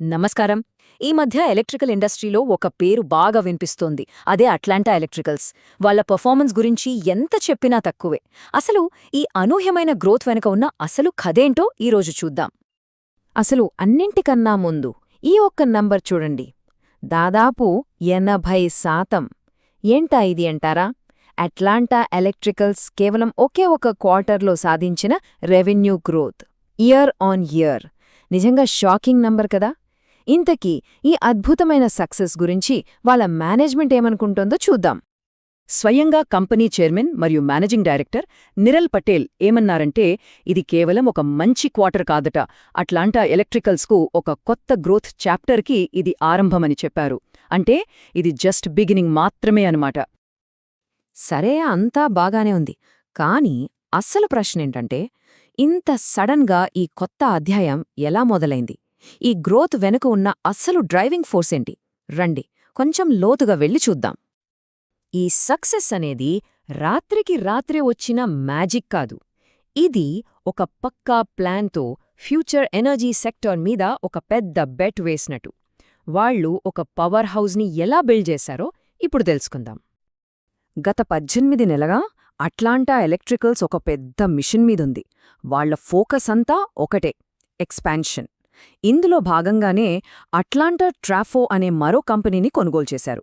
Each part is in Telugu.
నమస్కారం. ఈ మధ్య ఎలక్ట్రికల్ ఇండస్ట్రీలో ఒక పేరు బాగా వినిపిస్తోంది. అదే అట్లాంటా ఎలక్ట్రికల్స్. వాళ్ళ పెర్ఫార్మెన్స్ గురించి ఎంత చెప్పినా తక్కువే. అసలు ఈ అనూహ్యమైన గ్రోత్ వెనుక ఉన్న అసలు కథేంటో ఈరోజు చూద్దాం. అసలు అన్నింటికన్నా ముందు ఈ ఒక్క నంబర్ చూడండి. దాదాపు 80%. ఏంటా ఇది అంటారా? అట్లాంటా ఎలక్ట్రికల్స్ కేవలం ఒకే ఒక క్వార్టర్లో సాధించిన revenue growth. Year on year. నిజంగా షాకింగ్ నంబర్ కదా? ఇంతకీ ఈ అద్భుతమైన సక్సెస్ గురించి వాళ్ళ మేనేజ్మెంట్ ఏమనుకుంటోందో చూద్దాం. స్వయంగా కంపెనీ చైర్మన్ మరియు మేనేజింగ్ డైరెక్టర్ నిరల్ పటేల్ ఏమన్నారంటే, ఇది కేవలం ఒక మంచి క్వార్టర్ కాదట, అట్లాంటా ఎలక్ట్రికల్స్కు ఒక కొత్త గ్రోత్ చాప్టర్కి ఇది ఆరంభమని చెప్పారు. అంటే ఇది జస్ట్ బిగినింగ్ మాత్రమే అనమాట. సరే, అంతా బాగానే ఉంది. కానీ అస్సలు ప్రశ్నేంటంటే, ఇంత సడన్గా ఈ కొత్త అధ్యాయం ఎలా మొదలైంది? ఈ గ్రోత్ వెనుక ఉన్న అస్సలు డ్రైవింగ్ ఫోర్స్ ఏంటి? రండి కొంచెం లోతుగా వెళ్ళి చూద్దాం. ఈ సక్సెస్ అనేది రాత్రికి రాత్రే వచ్చిన మ్యాజిక్ కాదు. ఇది ఒక పక్కా ప్లాన్తో ఫ్యూచర్ ఎనర్జీ సెక్టార్ మీద ఒక పెద్ద బెట్ వేసినట్టు. వాళ్లు ఒక పవర్ హౌస్ని ఎలా బిల్డ్ చేశారో ఇప్పుడు తెలుసుకుందాం. గత 18 నెలగా అట్లాంటా ఎలక్ట్రికల్స్ ఒక పెద్ద మిషన్ మీదుంది. వాళ్ల ఫోకస్ అంతా ఒకటే, ఎక్స్పాన్షన్. ఇందులో భాగంగానే అట్లాంటా ట్రాఫో అనే మరో కంపెనీని కొనుగోలు చేశారు.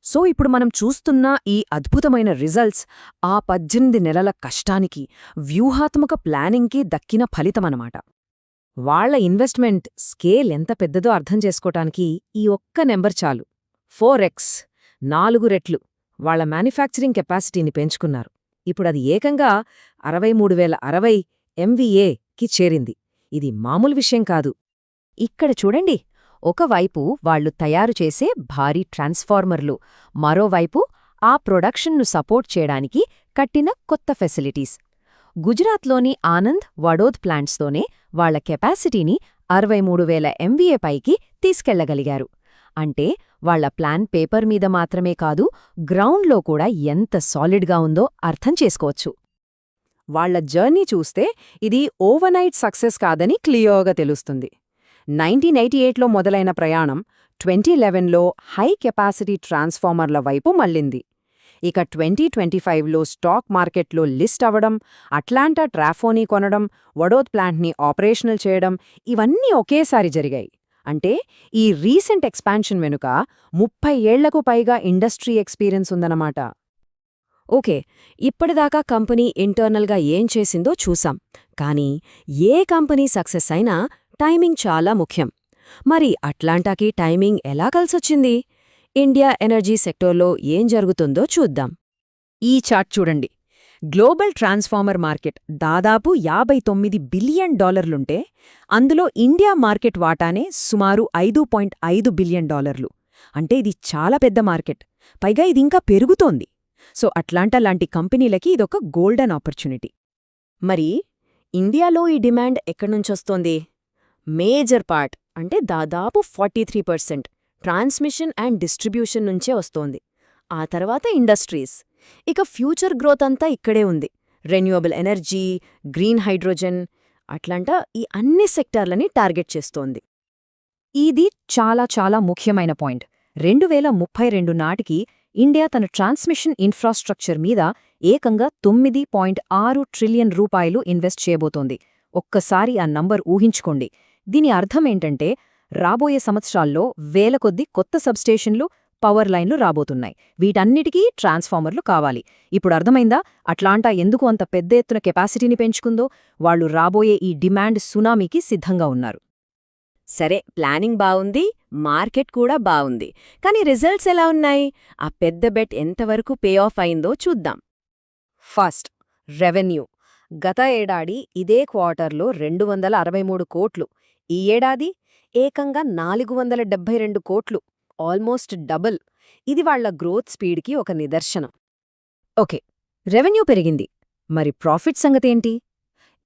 సో ఇప్పుడు మనం చూస్తున్న ఈ అద్భుతమైన రిజల్ట్స్ ఆ 18 నెలల కష్టానికి, వ్యూహాత్మక ప్లానింగ్కి దక్కిన ఫలితమనమాట. వాళ్ల ఇన్వెస్ట్మెంట్ స్కేల్ ఎంత పెద్దదో అర్థం చేసుకోటానికి ఈ ఒక్క నెంబర్ చాలు. 4x, 4 రెట్లు వాళ్ల మ్యానుఫ్యాక్చరింగ్ కెపాసిటీని పెంచుకున్నారు. ఇప్పుడది ఏకంగా 63,060 MVAకి చేరింది. ఇది మామూలు విషయం కాదు. ఇక్కడ చూడండి, ఒకవైపు వాళ్లు తయారు చేసే భారీ ట్రాన్స్ఫార్మర్లు, మరోవైపు ఆ ప్రొడక్షన్ను సపోర్ట్ చేయడానికి కట్టిన కొత్త ఫెసిలిటీస్. గుజరాత్లోని ఆనంద్, వడోద్ ప్లాంట్స్తోనే వాళ్ల కెపాసిటీని 63,000 MVA పైకి తీసుకెళ్లగలిగారు. అంటే వాళ్ల ప్లాన్ పేపర్ మీద మాత్రమే కాదు, గ్రౌండ్లో కూడా ఎంత సాలిడ్గా ఉందో అర్థం చేసుకోవచ్చు. వాళ్ల జర్నీ చూస్తే ఇది ఓవర్నైట్ సక్సెస్ కాదని క్లియర్గా తెలుస్తుంది. 1988లో మొదలైన ప్రయాణం 2011లో హై కెపాసిటీ ట్రాన్స్ఫార్మర్ల వైపు మళ్ళింది. ఇక 2025లో స్టాక్ మార్కెట్లో లిస్ట్ అవ్వడం, అట్లాంటా ట్రాఫోని కొనడం, వడోద్ ప్లాంట్ని ఆపరేషనల్ చేయడం, ఇవన్నీ ఒకేసారి జరిగాయి. అంటే ఈ రీసెంట్ ఎక్స్పాన్షన్ వెనుక 30 ఏళ్లకు పైగా ఇండస్ట్రీ ఎక్స్పీరియన్స్ ఉందన్నమాట. ఓకే, ఇప్పటిదాకా కంపెనీ ఇంటర్నల్గా ఏం చేసిందో చూసాం. కానీ ఏ కంపెనీ సక్సెస్ అయినా టైమింగ్ చాలా ముఖ్యం. మరి అట్లాంటాకి టైమింగ్ ఎలా కలిసొచ్చింది? ఇండియా ఎనర్జీ సెక్టర్లో ఏం జరుగుతుందో చూద్దాం. ఈ చార్ట్ చూడండి. గ్లోబల్ ట్రాన్స్ఫార్మర్ మార్కెట్ దాదాపు $59 బిలియన్, అందులో ఇండియా మార్కెట్ వాటానే సుమారు $5.5 బిలియన్. అంటే ఇది చాలా పెద్ద మార్కెట్. పైగా ఇదింకా పెరుగుతోంది. సో అట్లాంటా లాంటి కంపెనీలకి ఇదొక గోల్డెన్ ఆపర్చునిటీ. మరి ఇండియాలో ఈ డిమాండ్ ఎక్కడ్నుంచొస్తోంది? మేజర్ పార్ట్, అంటే దాదాపు 43% ట్రాన్స్మిషన్ అండ్ డిస్ట్రిబ్యూషన్ నుంచే వస్తోంది. ఆ తర్వాత ఇండస్ట్రీస్. ఇక ఫ్యూచర్ గ్రోత్ అంతా ఇక్కడే ఉంది. Renewable energy, green hydrogen, Atlanta ఈ అన్ని సెక్టార్లని టార్గెట్ చేస్తోంది. ఇది చాలా చాలా ముఖ్యమైన పాయింట్. 2032 నాటికి ఇండియా తన ట్రాన్స్మిషన్ ఇన్ఫ్రాస్ట్రక్చర్ మీద ఏకంగా $9.6 ట్రిలియన్ ఇన్వెస్ట్ చేయబోతోంది. ఒక్కసారి ఆ నంబర్ ఊహించుకోండి. దీని అర్థమేంటంటే రాబోయే సంవత్సరాల్లో వేల కొద్దీ కొత్త సబ్స్టేషన్లు, పవర్ లైన్లు రాబోతున్నాయి. వీటన్నిటికీ ట్రాన్స్ఫార్మర్లు కావాలి. ఇప్పుడు అర్థమైందా అట్లాంటా ఎందుకు అంత పెద్ద ఎత్తున కెపాసిటీని పెంచుకుందో? వాళ్లు రాబోయే ఈ డిమాండ్ సునామీకి సిద్ధంగా ఉన్నారు. సరే, ప్లానింగ్ బావుంది, మార్కెట్ కూడా బావుంది. కానీ రిజల్ట్స్ ఎలా ఉన్నాయి? ఆ పెద్ద బెట్ ఎంతవరకు పే ఆఫ్ అయిందో చూద్దాం. First, revenue. గత ఏడాది ఇదే క్వార్టర్లో 263 కోట్లు. ఈ ఏడాది ఏకంగా 472 కోట్లు. Almost double. ఇది వాళ్ల గ్రోత్ స్పీడ్కి ఒక నిదర్శనం. ఓకే, రెవెన్యూ పెరిగింది. మరి ప్రాఫిట్ సంగతేంటి?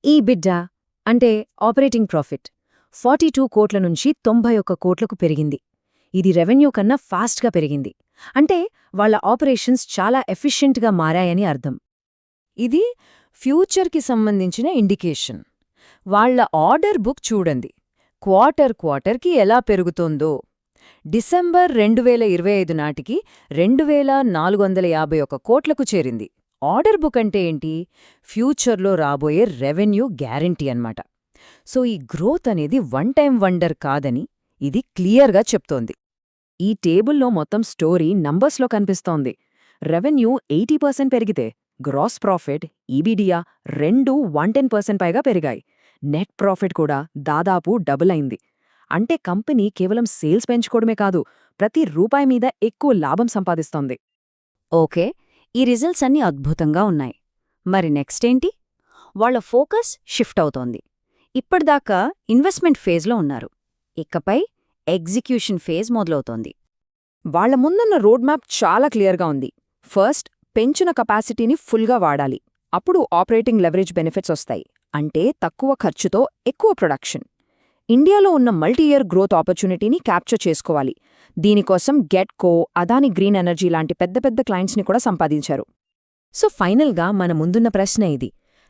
ఈబిడ్డా అంటే ఆపరేటింగ్ ప్రాఫిట్ 42 కోట్ల నుంచి 91 కోట్లకు పెరిగింది. ఇది రెవెన్యూ కన్నా ఫాస్ట్గా పెరిగింది. అంటే వాళ్ల ఆపరేషన్స్ చాలా ఎఫిషియెంట్గా మారాయని అర్థం. ఇది ఫ్యూచర్కి సంబంధించిన ఇండికేషన్. వాళ్ల ఆర్డర్ బుక్ చూడండి. క్వార్టర్కి ఎలా పెరుగుతోందో. డిసెంబర్ 2025 నాటికి 2451 కోట్లకు చేరింది. ఆర్డర్ బుక్ అంటే ఏంటి? ఫ్యూచర్లో రాబోయే రెవెన్యూ గ్యారంటీ అన్నమాట. సో ఈ గ్రోత్ అనేది వన్ టైం వండర్ కాదని ఇది క్లియర్గా చెప్తోంది. ఈ టేబుల్లో మొత్తం స్టోరీ నంబర్స్లో కనిపిస్తోంది. రెవెన్యూ 80% పెరిగితే గ్రాస్ ప్రాఫిట్, ఈబీడియా రెండూ 110% పైగా పెరిగాయి. నెట్ ప్రాఫిట్ కూడా దాదాపు డబుల్ అయింది. అంటే కంపెనీ కేవలం సేల్స్ పెంచుకోవడమే కాదు, ప్రతి రూపాయి మీద ఎక్కువ లాభం సంపాదిస్తోంది. ఓకే, ఈ రిజల్ట్స్ అన్నీ అద్భుతంగా ఉన్నాయి. మరి నెక్స్ట్ ఏంటి? వాళ్ళ ఫోకస్ షిఫ్ట్ అవుతోంది. ఇప్పటిదాకా ఇన్వెస్ట్మెంట్ ఫేజ్లో ఉన్నారు. ఇకపై ఎగ్జిక్యూషన్ ఫేజ్ మొదలవుతోంది. వాళ్ల ముందున్న రోడ్ మ్యాప్ చాలా క్లియర్గా ఉంది. ఫస్ట్, పెంచిన కెపాసిటీని ఫుల్గా వాడాలి. అప్పుడు ఆపరేటింగ్ లెవరేజ్ బెనిఫిట్స్ వస్తాయి. అంటే తక్కువ ఖర్చుతో ఎక్కువ ప్రొడక్షన్. ఇండియాలో ఉన్న మల్టీ-ఇయర్ గ్రోత్ ఆపర్చునిటీని క్యాప్చర్ చేసుకోవాలి. దీనికోసం గెట్కో, అదాని గ్రీన్ ఎనర్జీ లాంటి పెద్ద పెద్ద క్లయింట్స్ని కూడా సంపాదించారు. సో ఫైనల్గా మన ముందున్న ప్రశ్న ఇది.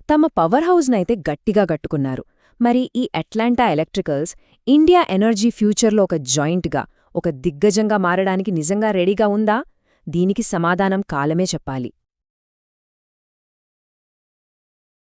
తమ పవర్ హౌస్నైతే గట్టిగా కట్టుకున్నారు. మరి ఈ అట్లాంటా ఎలక్ట్రికల్స్ ఇండియా ఎనర్జీ ఫ్యూచర్లో ఒక జాయింట్గా, ఒక దిగ్గజంగా మారడానికి నిజంగా రెడీగా ఉందా? దీనికి సమాధానం కాలమే చెప్పాలి.